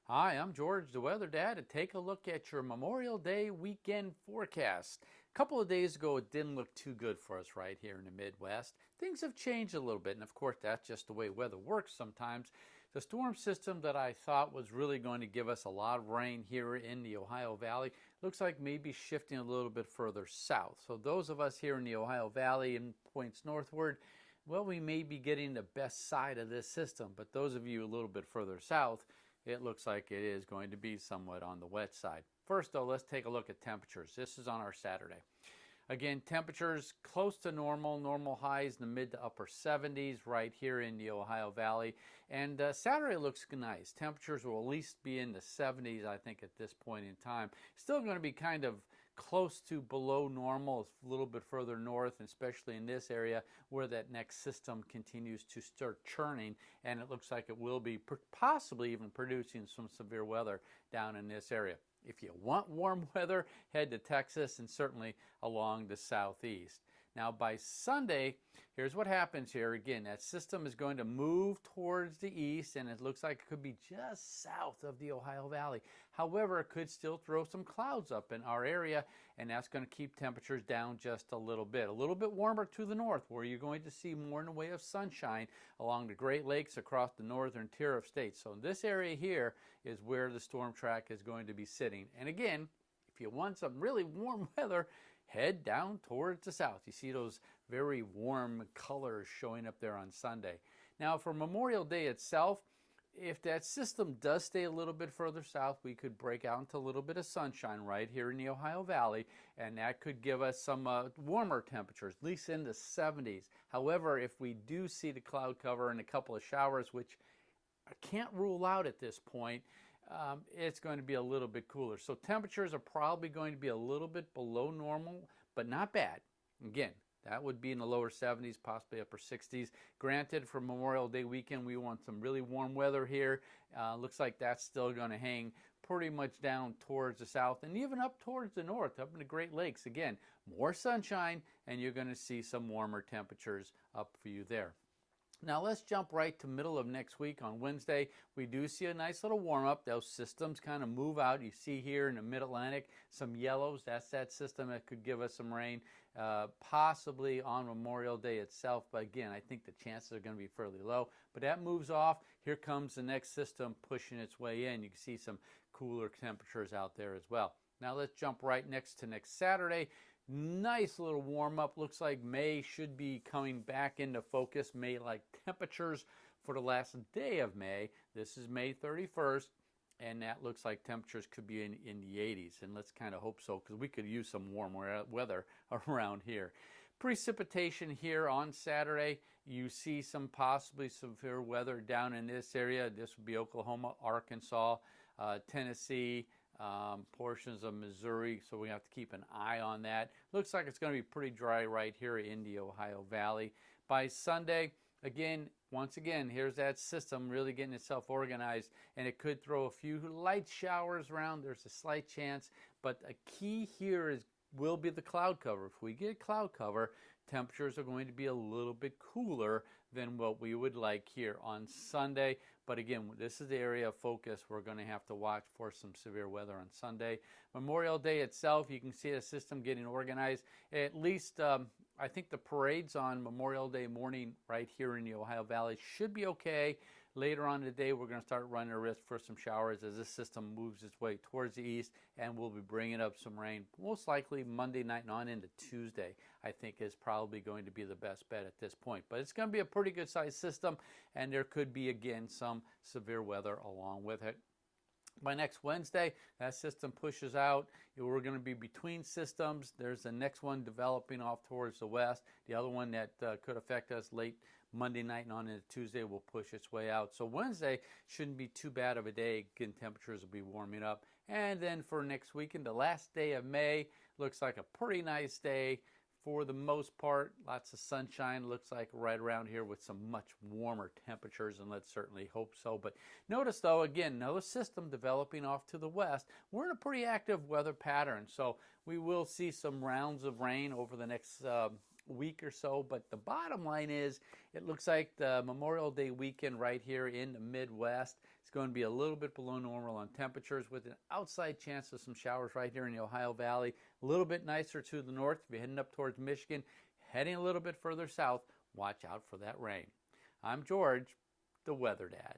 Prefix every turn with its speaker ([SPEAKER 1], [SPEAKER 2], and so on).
[SPEAKER 1] Hi, I'm George, the Weather Dad, and take a look at your Memorial Day weekend forecast. A couple of days ago, it didn't look too good for us right here in the Midwest. Things have changed a little bit, and of course, that's just the way weather works sometimes. The storm system that I thought was really going to give us a lot of rain here in the Ohio Valley looks like maybe shifting a little bit further south. So, those of us here in the Ohio Valley and points northward, well, we may be getting the best side of this system, but those of you a little bit further south, it looks like it is going to be somewhat on the wet side. First, though, let's take a look at temperatures. This is on our Saturday. Again, temperatures close to normal. Normal highs in the mid to upper 70s right here in the Ohio Valley. And Saturday looks nice. Temperatures will at least be in the 70s, I think, at this point in time. Still going to be kind of close to below normal, a little bit further north, and especially in this area where that next system continues to start churning. And it looks like it will be possibly even producing some severe weather down in this area. If you want warm weather, head to Texas and certainly along the southeast. Now, by Sunday, here's what happens here. Again, that system is going to move towards the east, and it looks like it could be just south of the Ohio Valley. However, it could still throw some clouds up in our area, and that's going to keep temperatures down just a little bit warmer to the north, where you're going to see more in the way of sunshine along the Great Lakes across the northern tier of states. So this area here is where the storm track is going to be sitting. And again, if you want some really warm weather, head down towards the south. You see those very warm colors showing up there on Sunday. Now, for Memorial Day itself, if that system does stay a little bit further south, we could break out into a little bit of sunshine right here in the Ohio Valley, and that could give us some warmer temperatures, at least in the 70s. However, if we do see the cloud cover and a couple of showers, which I can't rule out at this point, it's going to be a little bit cooler. So temperatures are probably going to be a little bit below normal, but not bad. Again, that would be in the lower 70s, possibly upper 60s. Granted, for Memorial Day weekend, we want some really warm weather here. Looks like that's still going to hang pretty much down towards the south and even up towards the north, up in the Great Lakes. Again, more sunshine, and you're going to see some warmer temperatures up for you there. Now let's jump right to middle of next week on Wednesday. We do see a nice little warm up. Those systems kind of move out. You see here in the mid-Atlantic some yellows. That's that system that could give us some rain, possibly on Memorial Day itself. But again, I think the chances are going to be fairly low. But that moves off. Here comes the next system pushing its way in. You can see some cooler temperatures out there as well. Now let's jump right next to next Saturday. Nice little warm up. Looks like May should be coming back into focus. May-like temperatures for the last day of May. This is May 31st, and that looks like temperatures could be in the 80s. And let's kind of hope so, because we could use some warm weather around here. Precipitation here on Saturday. You see some possibly severe weather down in this area. This would be Oklahoma, Arkansas, Tennessee, portions of Missouri, so we have to keep an eye on that. Looks like it's going to be pretty dry right here in the Ohio Valley. By Sunday, once again, here's that system really getting itself organized, and it could throw a few light showers around. There's a slight chance, but a key here will be the cloud cover. If we get cloud cover, temperatures are going to be a little bit cooler than what we would like here on Sunday. But again, this is the area of focus. We're going to have to watch for some severe weather on Sunday. Memorial Day itself, you can see the system getting organized. At least I think the parades on Memorial Day morning right here in the Ohio Valley should be okay. Later on in the day, we're going to start running a risk for some showers as this system moves its way towards the east, and we'll be bringing up some rain, most likely Monday night and on into Tuesday, I think is probably going to be the best bet at this point. But it's going to be a pretty good sized system, and there could be, again, some severe weather along with it. By next Wednesday, that system pushes out. We're going to be between systems. There's the next one developing off towards the west. The other one that could affect us late Monday night and on into Tuesday will push its way out. So Wednesday shouldn't be too bad of a day. Again, temperatures will be warming up. And then for next weekend, the last day of May, looks like a pretty nice day. For the most part, lots of sunshine, looks like right around here with some much warmer temperatures, and let's certainly hope so. But notice, though, again, another system developing off to the west. We're in a pretty active weather pattern, so we will see some rounds of rain over the next week or so. But the bottom line is, it looks like the Memorial Day weekend right here in the Midwest is going to be a little bit below normal on temperatures, with an outside chance of some showers right here in the Ohio Valley. A little bit nicer to the north if you're heading up towards Michigan. Heading a little bit further south, watch out for that rain. I'm George, the Weather Dad.